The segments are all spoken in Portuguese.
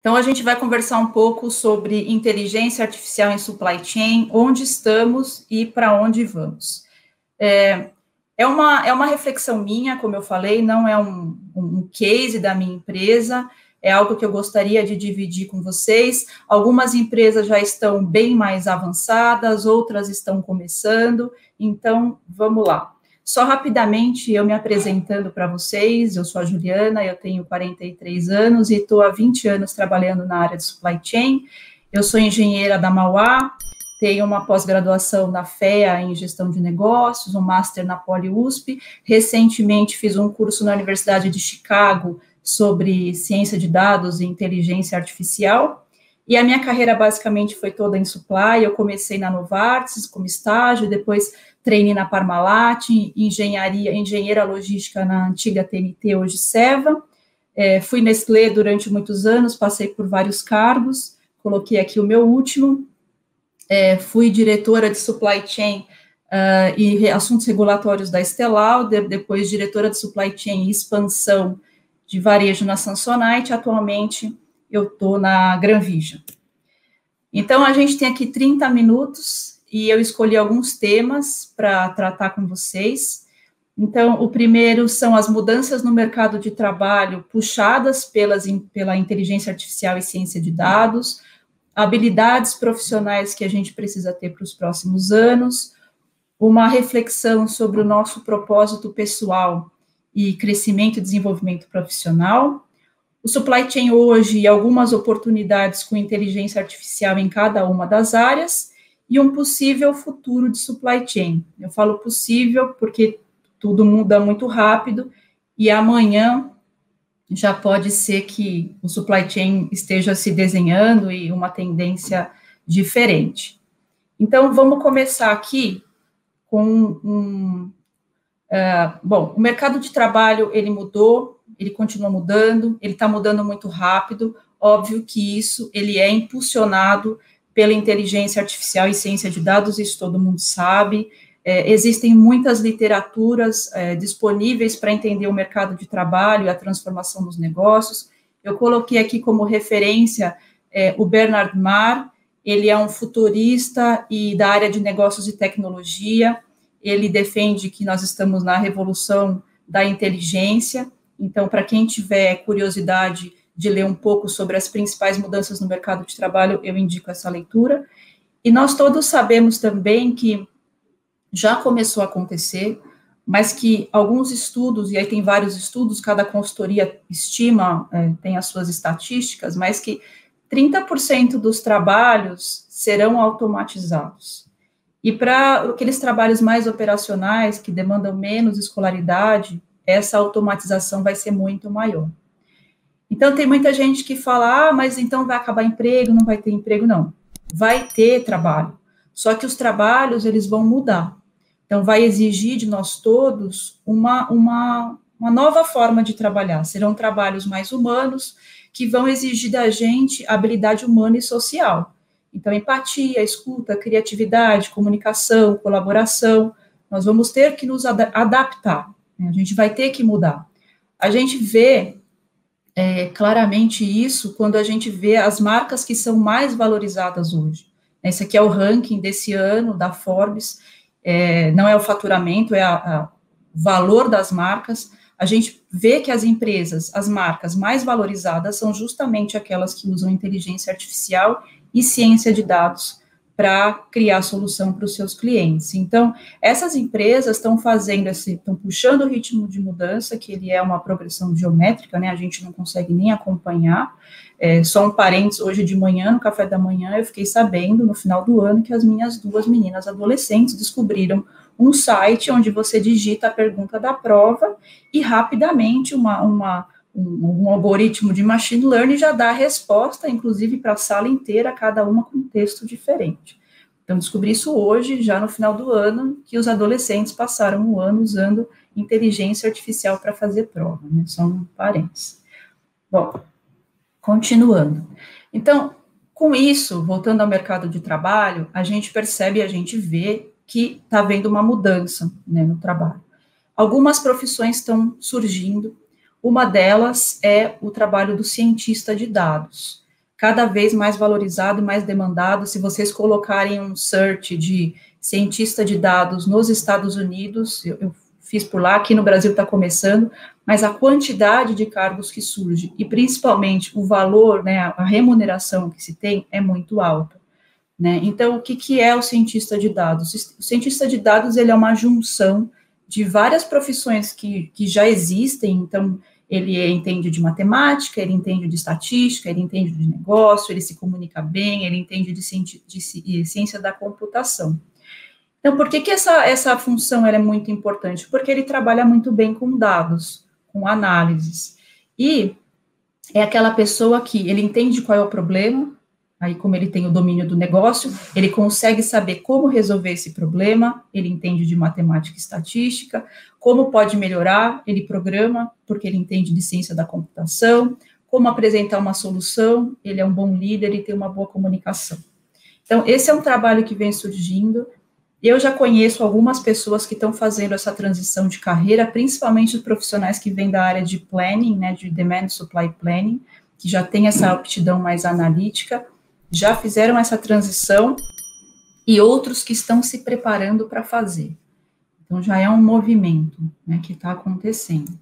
Então, a gente vai conversar um pouco sobre inteligência artificial em supply chain, onde estamos e para onde vamos. É uma reflexão minha, como eu falei, não é um case da minha empresa, é algo que eu gostaria de dividir com vocês. Algumas empresas já estão bem mais avançadas, outras estão começando, então vamos lá. Só rapidamente, eu me apresentando para vocês, eu sou a Juliana, eu tenho 43 anos e estou há 20 anos trabalhando na área de supply chain. Eu sou engenheira da Mauá, tenho uma pós-graduação na FEA em gestão de negócios, um master na Poli-USP. Recentemente fiz um curso na Universidade de Chicago sobre ciência de dados e inteligência artificial. E a minha carreira basicamente foi toda em supply. Eu comecei na Novartis como estágio, depois treinei na Parmalat, engenheira logística na antiga TNT, hoje Seva. Fui Nestlé durante muitos anos, passei por vários cargos, coloquei aqui o meu último. Fui diretora de supply chain e assuntos regulatórios da Estée Lauder, depois diretora de supply chain e expansão de varejo na Samsonite. Atualmente eu estou na Granvision. Então, a gente tem aqui 30 minutos e eu escolhi alguns temas para tratar com vocês. Então, o primeiro são as mudanças no mercado de trabalho puxadas pela inteligência artificial e ciência de dados, habilidades profissionais que a gente precisa ter para os próximos anos, uma reflexão sobre o nosso propósito pessoal e crescimento e desenvolvimento profissional, o supply chain hoje e algumas oportunidades com inteligência artificial em cada uma das áreas, e um possível futuro de supply chain. Eu falo possível porque tudo muda muito rápido, e amanhã já pode ser que o supply chain esteja se desenhando e uma tendência diferente. Então, vamos começar aqui com bom, o mercado de trabalho, ele mudou, ele continua mudando, ele está mudando muito rápido. Óbvio que isso, ele é impulsionado pela inteligência artificial e ciência de dados, isso todo mundo sabe. Existem muitas literaturas disponíveis para entender o mercado de trabalho e a transformação dos negócios. Eu coloquei aqui como referência o Bernard Marr. Ele é um futurista e da área de negócios e tecnologia. Ele defende que nós estamos na revolução da inteligência. Então, para quem tiver curiosidade de ler um pouco sobre as principais mudanças no mercado de trabalho, eu indico essa leitura. E nós todos sabemos também que já começou a acontecer, mas que alguns estudos, e aí tem vários estudos, cada consultoria estima, tem as suas estatísticas, mas que 30% dos trabalhos serão automatizados. E para aqueles trabalhos mais operacionais, que demandam menos escolaridade, essa automatização vai ser muito maior. Então, tem muita gente que fala, mas então vai acabar emprego, não vai ter emprego, não. Vai ter trabalho, só que os trabalhos, eles vão mudar. Então, vai exigir de nós todos uma nova forma de trabalhar. Serão trabalhos mais humanos, que vão exigir da gente habilidade humana e social. Então, empatia, escuta, criatividade, comunicação, colaboração, nós vamos ter que nos adaptar, né? A gente vai ter que mudar. A gente vê claramente isso quando a gente vê as marcas que são mais valorizadas hoje. Esse aqui é o ranking desse ano da Forbes, não é o faturamento, é o valor das marcas. A gente vê que as marcas mais valorizadas são justamente aquelas que usam inteligência artificial e ciência de dados para criar solução para os seus clientes. Então, essas empresas estão estão puxando o ritmo de mudança, que ele é uma progressão geométrica, né? A gente não consegue nem acompanhar. Só um parênteses, hoje de manhã, no café da manhã, eu fiquei sabendo, no final do ano, que as minhas 2 meninas adolescentes descobriram um site onde você digita a pergunta da prova e rapidamente um algoritmo de machine learning já dá a resposta, inclusive para a sala inteira, cada uma com um texto diferente. Então, descobri isso hoje, já no final do ano, que os adolescentes passaram o ano usando inteligência artificial para fazer prova, né? Só um parênteses. Bom, continuando. Então, com isso, voltando ao mercado de trabalho, a gente percebe, a gente vê que está havendo uma mudança, né, no trabalho. Algumas profissões estão surgindo. Uma delas é o trabalho do cientista de dados. cada vez mais valorizado e mais demandado. Se vocês colocarem um search de cientista de dados nos Estados Unidos, eu fiz por lá, aqui no Brasil está começando, mas a quantidade de cargos que surge, e principalmente o valor, né, a remuneração que se tem, é muito alta. Né? Então, o que é o cientista de dados? O cientista de dados, ele é uma junção de várias profissões que já existem. Então, ele entende de matemática, ele entende de estatística, ele entende de negócio, ele se comunica bem, ele entende de ciência da computação. Então, por que essa função ela é muito importante? Porque ele trabalha muito bem com dados, com análises. E é aquela pessoa que ele entende qual é o problema, aí como ele tem o domínio do negócio, ele consegue saber como resolver esse problema, ele entende de matemática e estatística, como pode melhorar, ele programa, porque ele entende de ciência da computação, como apresentar uma solução, ele é um bom líder e tem uma boa comunicação. Então, esse é um trabalho que vem surgindo. Eu já conheço algumas pessoas que estão fazendo essa transição de carreira, principalmente os profissionais que vêm da área de planning, né, de demand supply planning, que já tem essa aptidão mais analítica, já fizeram essa transição, e outros que estão se preparando para fazer. Então, já é um movimento, né, que está acontecendo.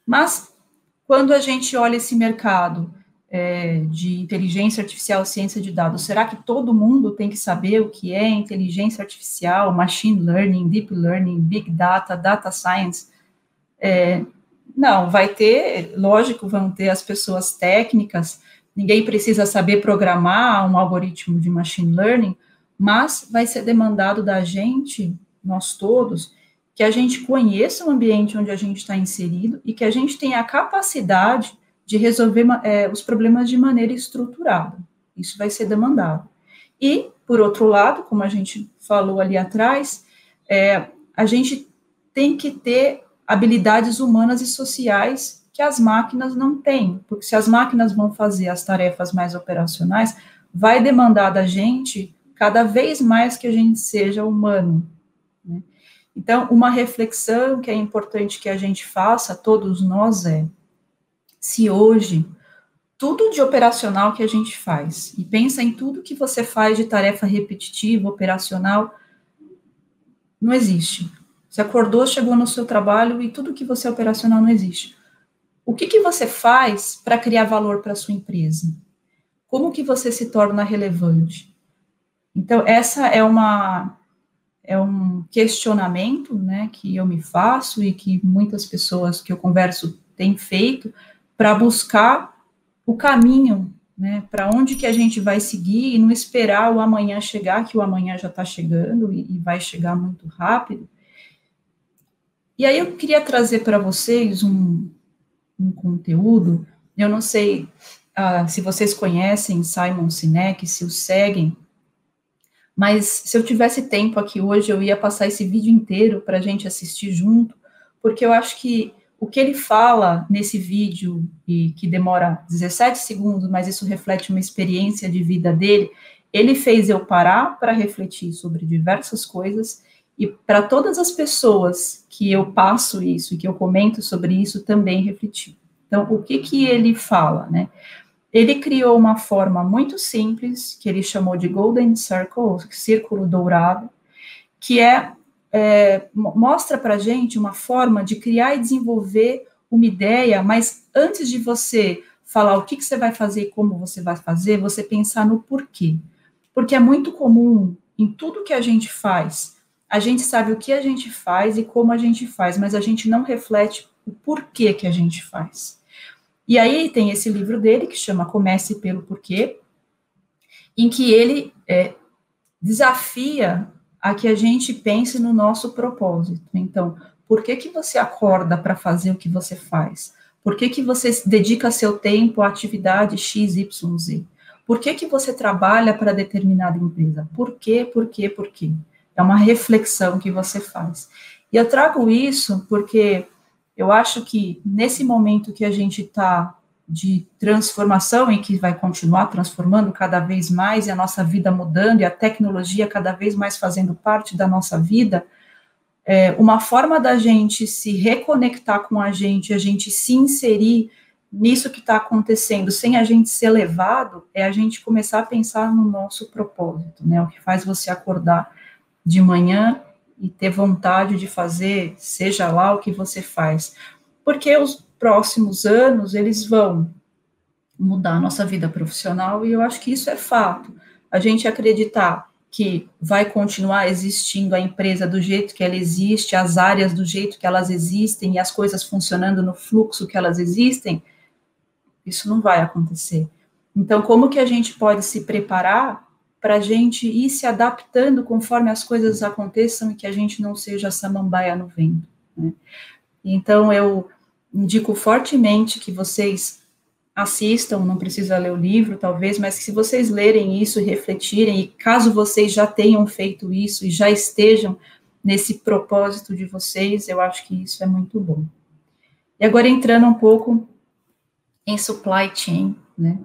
Mas, quando a gente olha esse mercado de inteligência artificial, ciência de dados, será que todo mundo tem que saber o que é inteligência artificial, machine learning, deep learning, big data, data science? Não, vai ter, lógico, vão ter as pessoas técnicas. Ninguém precisa saber programar um algoritmo de machine learning, mas vai ser demandado da gente, nós todos, que a gente conheça o ambiente onde a gente está inserido e que a gente tenha a capacidade de resolver os problemas de maneira estruturada. Isso vai ser demandado. E, por outro lado, como a gente falou ali atrás, a gente tem que ter habilidades humanas e sociais que as máquinas não têm, porque se as máquinas vão fazer as tarefas mais operacionais, vai demandar da gente cada vez mais que a gente seja humano, né? Então, uma reflexão que é importante que a gente faça, todos nós, se hoje, tudo de operacional que a gente faz, e pensa em tudo que você faz de tarefa repetitiva, operacional, não existe. Você acordou, chegou no seu trabalho, e tudo que você é operacional não existe. O que você faz para criar valor para a sua empresa? Como que você se torna relevante? Então, essa é um questionamento, né, que eu me faço e que muitas pessoas que eu converso têm feito para buscar o caminho, né, para onde que a gente vai seguir e não esperar o amanhã chegar, que o amanhã já está chegando e vai chegar muito rápido. E aí eu queria trazer para vocês um conteúdo, eu não sei se vocês conhecem Simon Sinek, se o seguem, mas se eu tivesse tempo aqui hoje, eu ia passar esse vídeo inteiro para a gente assistir junto, porque eu acho que o que ele fala nesse vídeo, e que demora 17 segundos, mas isso reflete uma experiência de vida dele, ele fez eu parar para refletir sobre diversas coisas, e para todas as pessoas que eu passo isso e que eu comento sobre isso, também refletir. Então, o que ele fala, né? Ele criou uma forma muito simples, que ele chamou de Golden Circle, círculo dourado, que mostra para a gente uma forma de criar e desenvolver uma ideia, mas antes de você falar o que você vai fazer e como você vai fazer, você pensar no porquê. Porque é muito comum, em tudo que a gente faz, a gente sabe o que a gente faz e como a gente faz, mas a gente não reflete o porquê que a gente faz. E aí tem esse livro dele, que chama Comece pelo Porquê, em que ele desafia a que a gente pense no nosso propósito. Então, por que você acorda para fazer o que você faz? Por que você dedica seu tempo à atividade X, Y, Z? Por que você trabalha para determinada empresa? Por quê? É uma reflexão que você faz. E eu trago isso porque eu acho que nesse momento que a gente está de transformação e que vai continuar transformando cada vez mais, e a nossa vida mudando, e a tecnologia cada vez mais fazendo parte da nossa vida, uma forma da gente se reconectar com a gente se inserir nisso que está acontecendo, sem a gente ser levado, é a gente começar a pensar no nosso propósito, né? O que faz você acordar de manhã e ter vontade de fazer, seja lá o que você faz. Porque os próximos anos, eles vão mudar a nossa vida profissional, e eu acho que isso é fato. A gente acreditar que vai continuar existindo a empresa do jeito que ela existe, as áreas do jeito que elas existem, e as coisas funcionando no fluxo que elas existem, isso não vai acontecer. Então, como que a gente pode se preparar para a gente ir se adaptando conforme as coisas aconteçam e que a gente não seja samambaia no vento, né? Então, eu indico fortemente que vocês assistam, não precisa ler o livro, talvez, mas que se vocês lerem isso e refletirem, e caso vocês já tenham feito isso e já estejam nesse propósito de vocês, eu acho que isso é muito bom. E agora, entrando um pouco em supply chain, né?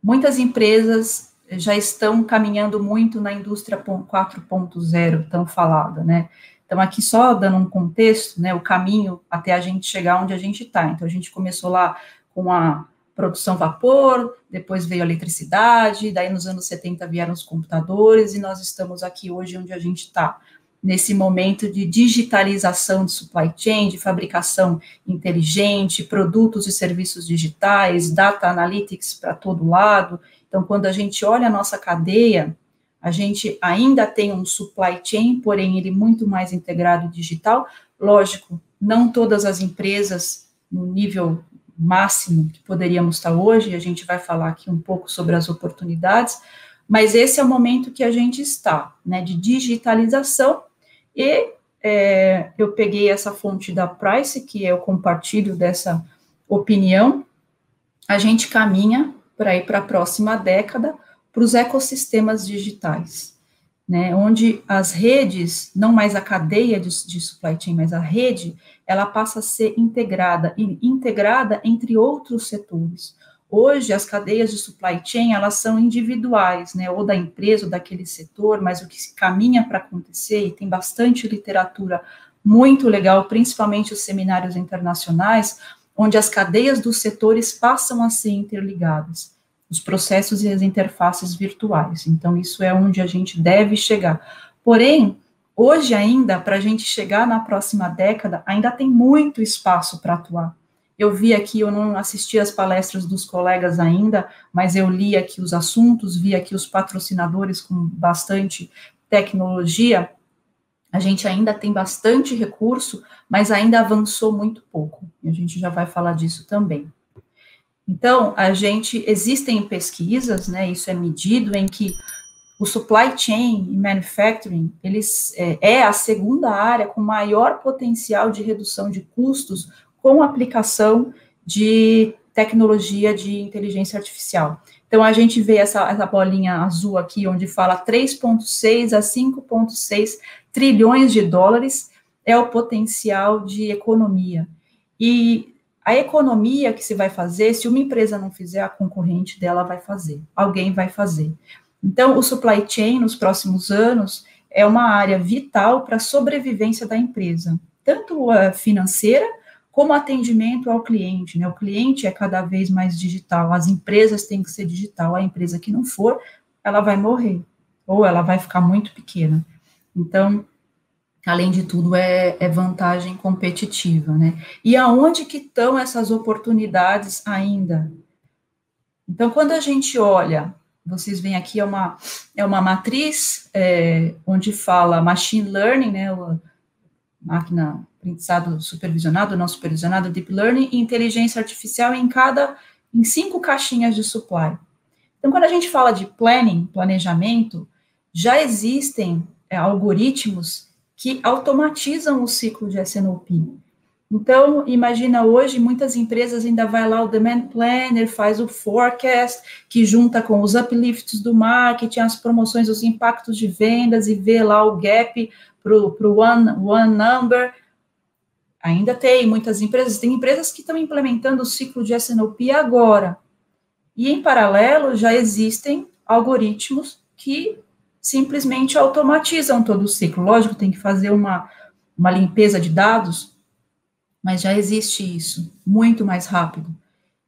Muitas empresas já estão caminhando muito na indústria 4.0, tão falada, né? Então, aqui só dando um contexto, né, o caminho até a gente chegar onde a gente está. Então, a gente começou lá com a produção vapor, depois veio a eletricidade, daí nos anos 70 vieram os computadores, e nós estamos aqui hoje onde a gente está, nesse momento de digitalização de supply chain, de fabricação inteligente, produtos e serviços digitais, data analytics para todo lado. Então, quando a gente olha a nossa cadeia, a gente ainda tem um supply chain, porém ele muito mais integrado e digital. Lógico, não todas as empresas no nível máximo que poderíamos estar hoje, a gente vai falar aqui um pouco sobre as oportunidades, mas esse é o momento que a gente está, né, de digitalização, e eu peguei essa fonte da Price, que eu compartilho dessa opinião. A gente caminha para ir para a próxima década para os ecossistemas digitais, né, onde as redes, não mais a cadeia de supply chain, mas a rede, ela passa a ser integrada entre outros setores. Hoje, as cadeias de supply chain, elas são individuais, né, ou da empresa, ou daquele setor, mas o que se caminha para acontecer, e tem bastante literatura muito legal, principalmente os seminários internacionais, onde as cadeias dos setores passam a ser interligadas, os processos e as interfaces virtuais. Então, isso é onde a gente deve chegar. Porém, hoje ainda, para a gente chegar na próxima década, ainda tem muito espaço para atuar. Eu vi aqui, eu não assisti as palestras dos colegas ainda, mas eu li aqui os assuntos, vi aqui os patrocinadores com bastante tecnologia. A gente ainda tem bastante recurso, mas ainda avançou muito pouco. E a gente já vai falar disso também. Então, existem pesquisas, né, isso é medido, em que o supply chain e manufacturing, é a segunda área com maior potencial de redução de custos com aplicação de tecnologia de inteligência artificial. Então, a gente vê essa bolinha azul aqui, onde fala 3,6 a 5,6 trilhões de dólares é o potencial de economia. E a economia que se vai fazer, se uma empresa não fizer, a concorrente dela vai fazer, alguém vai fazer. Então, o supply chain, nos próximos anos, é uma área vital para a sobrevivência da empresa, tanto financeira, como atendimento ao cliente, né? O cliente é cada vez mais digital, as empresas têm que ser digital, a empresa que não for, ela vai morrer, ou ela vai ficar muito pequena. Então, além de tudo, é vantagem competitiva, né? E aonde que estão essas oportunidades ainda? Então, quando a gente olha, vocês veem aqui, é uma matriz, onde fala machine learning, né, máquina, aprendizado supervisionado, não supervisionado, deep learning, e inteligência artificial em 5 caixinhas de supply. Então, quando a gente fala de planejamento, já existem algoritmos que automatizam o ciclo de S&OP. Então, imagina hoje, muitas empresas ainda vai lá o demand planner, faz o forecast, que junta com os uplifts do marketing, as promoções, os impactos de vendas, e vê lá o gap para o one number. Ainda tem muitas empresas, tem empresas que estão implementando o ciclo de S&OP agora. E, em paralelo, já existem algoritmos que simplesmente automatizam todo o ciclo. Lógico, tem que fazer uma limpeza de dados, mas já existe isso, muito mais rápido.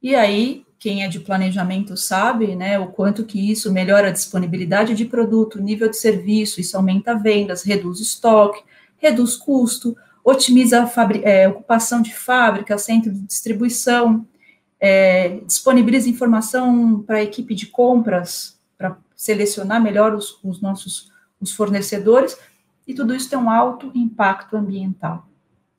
E aí, quem é de planejamento sabe, né, o quanto que isso melhora a disponibilidade de produto, nível de serviço, isso aumenta vendas, reduz estoque, reduz custo, otimiza a ocupação de fábrica, centro de distribuição, disponibiliza informação para a equipe de compras, para selecionar melhor os fornecedores, e tudo isso tem um alto impacto ambiental,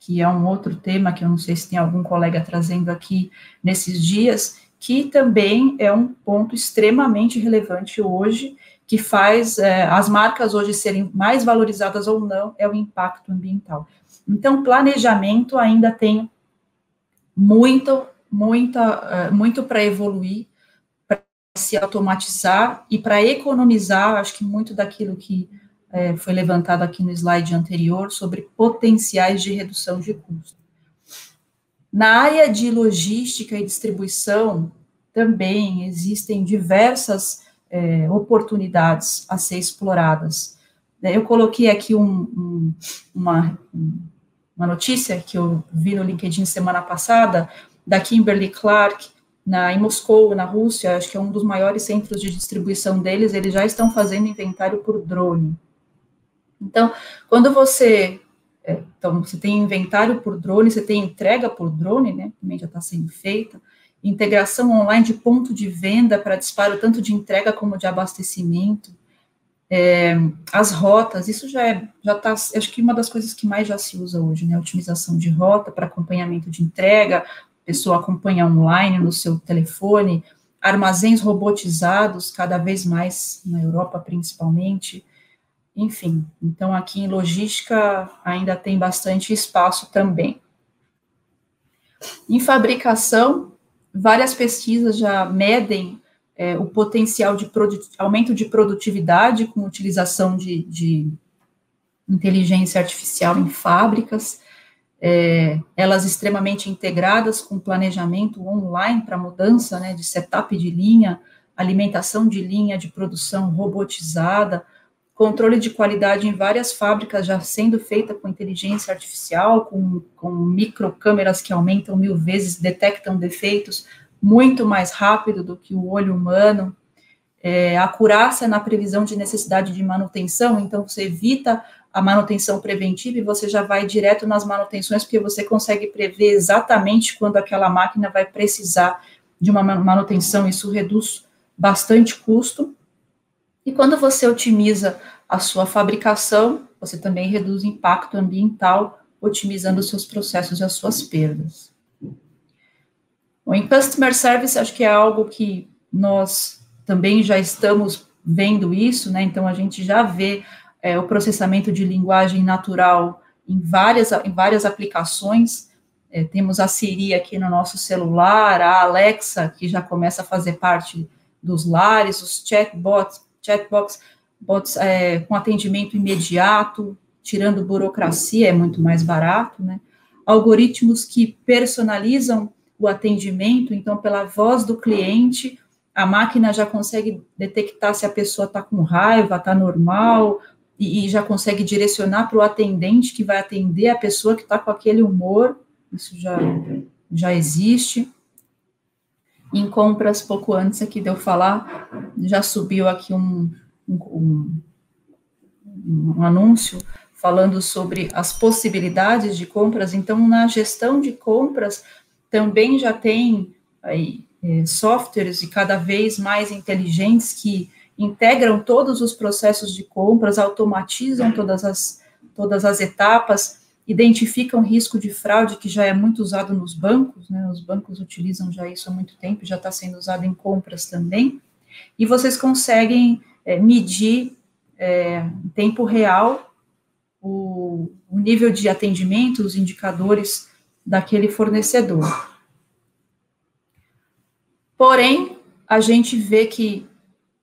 que é um outro tema que eu não sei se tem algum colega trazendo aqui nesses dias, que também é um ponto extremamente relevante hoje, que faz as marcas hoje serem mais valorizadas ou não, é o impacto ambiental. Então, planejamento ainda tem muito para evoluir, para se automatizar e para economizar, acho que muito daquilo que foi levantado aqui no slide anterior, sobre potenciais de redução de custo. Na área de logística e distribuição, também existem diversas oportunidades a ser exploradas. Eu coloquei aqui uma notícia que eu vi no LinkedIn semana passada, da Kimberly Clark, em Moscou, na Rússia, acho que é um dos maiores centros de distribuição deles, eles já estão fazendo inventário por drone. Então, quando você tem inventário por drone, você tem entrega por drone, né, também já está sendo feita, integração online de ponto de venda para disparo tanto de entrega como de abastecimento, as rotas, isso já está, acho que uma das coisas que mais já se usa hoje, né, otimização de rota para acompanhamento de entrega, a pessoa acompanha online no seu telefone, armazéns robotizados, cada vez mais na Europa principalmente, enfim, então aqui em logística ainda tem bastante espaço também. Em fabricação, várias pesquisas já medem o potencial de aumento de produtividade com utilização de inteligência artificial em fábricas, elas extremamente integradas com planejamento online para mudança, né, de setup de linha, alimentação de linha de produção robotizada, controle de qualidade em várias fábricas já sendo feita com inteligência artificial, com microcâmeras que aumentam 1000 vezes, detectam defeitos muito mais rápido do que o olho humano, acurácia na previsão de necessidade de manutenção, então você evita a manutenção preventiva e você já vai direto nas manutenções, porque você consegue prever exatamente quando aquela máquina vai precisar de uma manutenção, isso reduz bastante custo. E quando você otimiza a sua fabricação, você também reduz o impacto ambiental, otimizando os seus processos e as suas perdas. Bom, em Customer Service, acho que é algo que nós também já estamos vendo isso, né? Então, a gente já vê o processamento de linguagem natural em várias aplicações. Temos a Siri aqui no nosso celular, a Alexa, que já começa a fazer parte dos lares, os chatbots com atendimento imediato, tirando burocracia, é muito mais barato, né? Algoritmos que personalizam o atendimento, então, pela voz do cliente, a máquina já consegue detectar se a pessoa está com raiva, está normal, e já consegue direcionar para o atendente que vai atender a pessoa que está com aquele humor, isso já existe. Em compras, pouco antes aqui de eu falar, já subiu aqui um anúncio falando sobre as possibilidades de compras. Então, na gestão de compras, também já tem aí, softwares e cada vez mais inteligentes que integram todos os processos de compras, automatizam todas as etapas, identificam risco de fraude, que já é muito usado nos bancos, né? Os bancos utilizam já isso há muito tempo, já está sendo usado em compras também, e vocês conseguem medir em tempo real o nível de atendimento, os indicadores daquele fornecedor. Porém, a gente vê que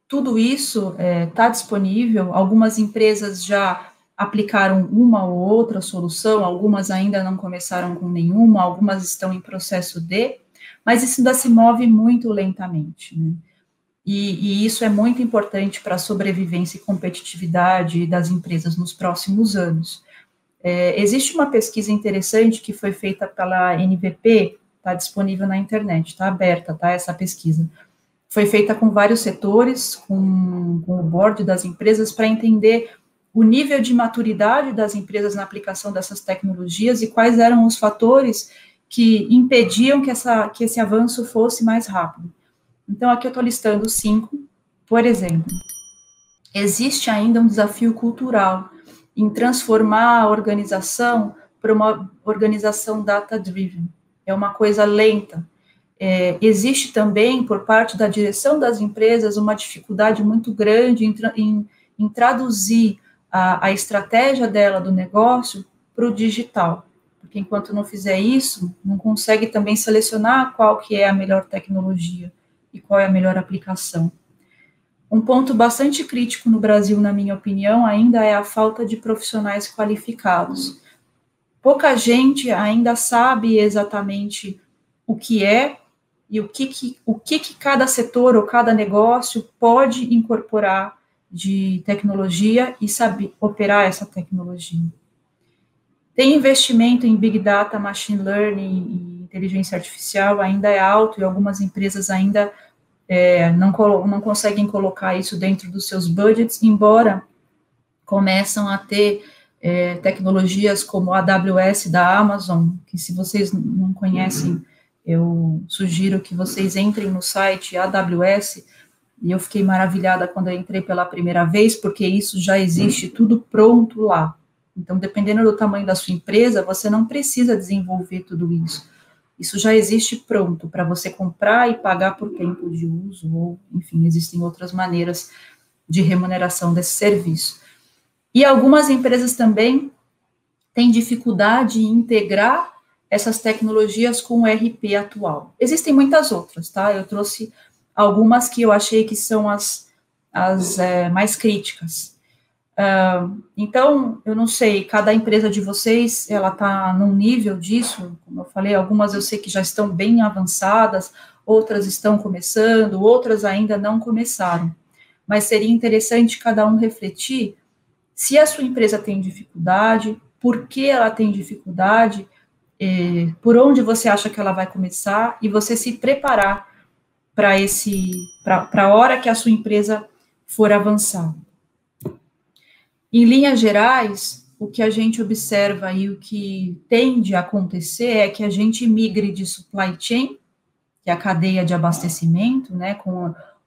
tudo isso está disponível, algumas empresas já aplicaram uma ou outra solução, algumas ainda não começaram com nenhuma, algumas estão em processo mas isso ainda se move muito lentamente, né? E isso é muito importante para a sobrevivência e competitividade das empresas nos próximos anos. Existe uma pesquisa interessante que foi feita pela NVP, está disponível na internet, está aberta, tá, essa pesquisa. Foi feita com vários setores, com o board das empresas, para entender o nível de maturidade das empresas na aplicação dessas tecnologias e quais eram os fatores que impediam que esse avanço fosse mais rápido. Então, aqui eu estou listando 5. Por exemplo, existe ainda um desafio cultural em transformar a organização para uma organização data-driven. É uma coisa lenta. Existe também, por parte da direção das empresas, uma dificuldade muito grande em traduzir a estratégia dela do negócio para o digital, porque enquanto não fizer isso, não consegue também selecionar qual que é a melhor tecnologia e qual é a melhor aplicação. Um ponto bastante crítico no Brasil, na minha opinião, ainda é a falta de profissionais qualificados. Pouca gente ainda sabe exatamente o que é e o que cada setor ou cada negócio pode incorporar de tecnologia e saber operar essa tecnologia. Tem investimento em Big Data, Machine Learning e inteligência artificial ainda é alto e algumas empresas ainda não conseguem colocar isso dentro dos seus budgets, embora começam a ter tecnologias como a AWS da Amazon, que se vocês não conhecem, eu sugiro que vocês entrem no site AWS, e eu fiquei maravilhada quando eu entrei pela primeira vez, porque isso já existe tudo pronto lá. Então, dependendo do tamanho da sua empresa, você não precisa desenvolver tudo isso. Isso já existe pronto para você comprar e pagar por tempo de uso, ou, enfim, existem outras maneiras de remuneração desse serviço. E algumas empresas também têm dificuldade em integrar essas tecnologias com o ERP atual. Existem muitas outras, tá? Eu trouxe algumas que eu achei que são as mais críticas. Então, eu não sei, cada empresa de vocês, ela está num nível disso, como eu falei, algumas eu sei que já estão bem avançadas, outras estão começando, outras ainda não começaram. Mas seria interessante cada um refletir se a sua empresa tem dificuldade, por que ela tem dificuldade, por onde você acha que ela vai começar, e você se preparar para a hora que a sua empresa for avançar. Em linhas gerais, o que a gente observa e o que tende a acontecer é que a gente migre de supply chain, que é a cadeia de abastecimento, né,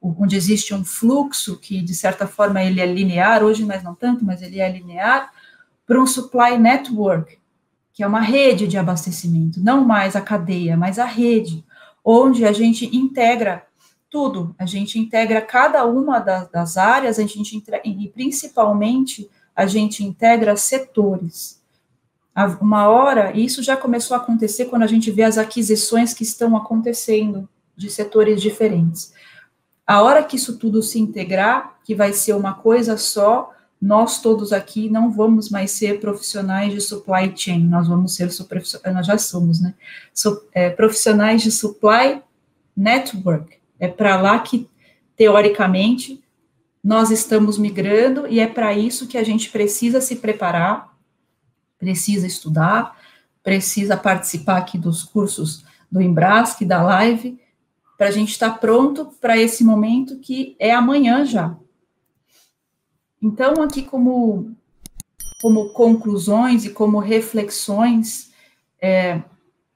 onde existe um fluxo que, de certa forma, ele é linear, hoje mais não tanto, mas ele é linear, para um supply network, que é uma rede de abastecimento, não mais a cadeia, mas a rede, onde a gente integra tudo, a gente integra cada uma das áreas, e principalmente a gente integra setores. Uma hora, e isso já começou a acontecer quando a gente vê as aquisições que estão acontecendo de setores diferentes. A hora que isso tudo se integrar, que vai ser uma coisa só, nós todos aqui não vamos mais ser profissionais de supply chain, nós vamos ser, nós já somos, né? Profissionais de supply network. É para lá que, teoricamente, nós estamos migrando, e é para isso que a gente precisa se preparar, precisa estudar, precisa participar aqui dos cursos do Embrasc, da Live, para a gente estar pronto para esse momento que é amanhã já. Então, aqui como conclusões e como reflexões,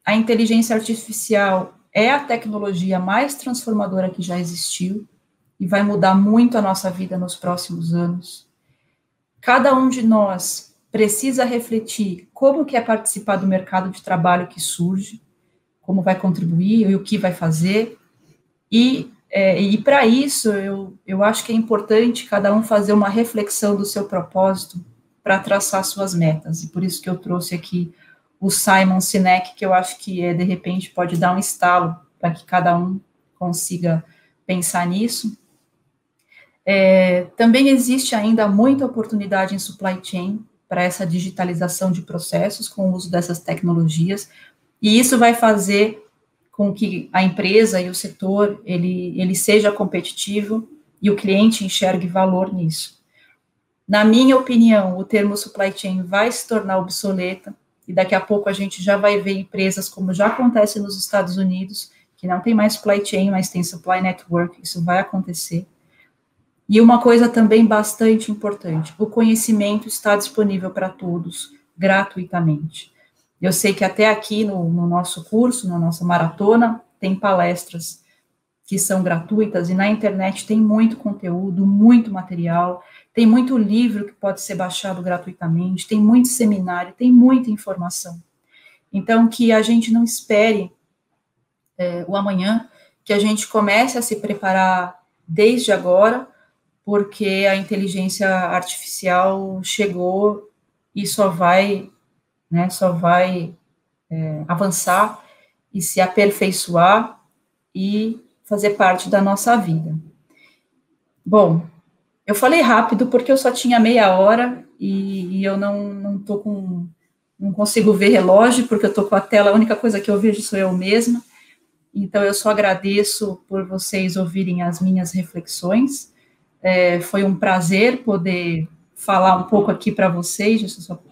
a inteligência artificial é a tecnologia mais transformadora que já existiu e vai mudar muito a nossa vida nos próximos anos. Cada um de nós precisa refletir como quer participar do mercado de trabalho que surge, como vai contribuir e o que vai fazer. E para isso, eu acho que é importante cada um fazer uma reflexão do seu propósito para traçar suas metas. E por isso que eu trouxe aqui o Simon Sinek, que eu acho que, de repente, pode dar um estalo para que cada um consiga pensar nisso. Também existe ainda muita oportunidade em supply chain para essa digitalização de processos com o uso dessas tecnologias, e isso vai fazer com que a empresa e o setor, ele seja competitivo e o cliente enxergue valor nisso. Na minha opinião, o termo supply chain vai se tornar obsoleta, e daqui a pouco a gente já vai ver empresas, como já acontece nos Estados Unidos, que não tem mais supply chain, mas tem supply network, isso vai acontecer. E uma coisa também bastante importante, o conhecimento está disponível para todos, gratuitamente. Eu sei que até aqui no nosso curso, na nossa maratona, tem palestras que são gratuitas, e na internet tem muito conteúdo, muito material, tem muito livro que pode ser baixado gratuitamente, tem muito seminário, tem muita informação. Então, que a gente não espere o amanhã, que a gente comece a se preparar desde agora, porque a inteligência artificial chegou e só vai avançar e se aperfeiçoar e fazer parte da nossa vida. Bom, eu falei rápido porque eu só tinha meia hora e eu não consigo ver relógio, porque eu estou com a tela, a única coisa que eu vejo sou eu mesma. Então, eu só agradeço por vocês ouvirem as minhas reflexões. Foi um prazer poder falar um pouco aqui para vocês. Deixa eu só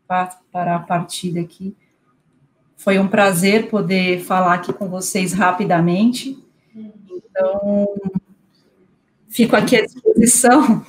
parar a partida aqui. Foi um prazer poder falar aqui com vocês rapidamente. Então, fico aqui à disposição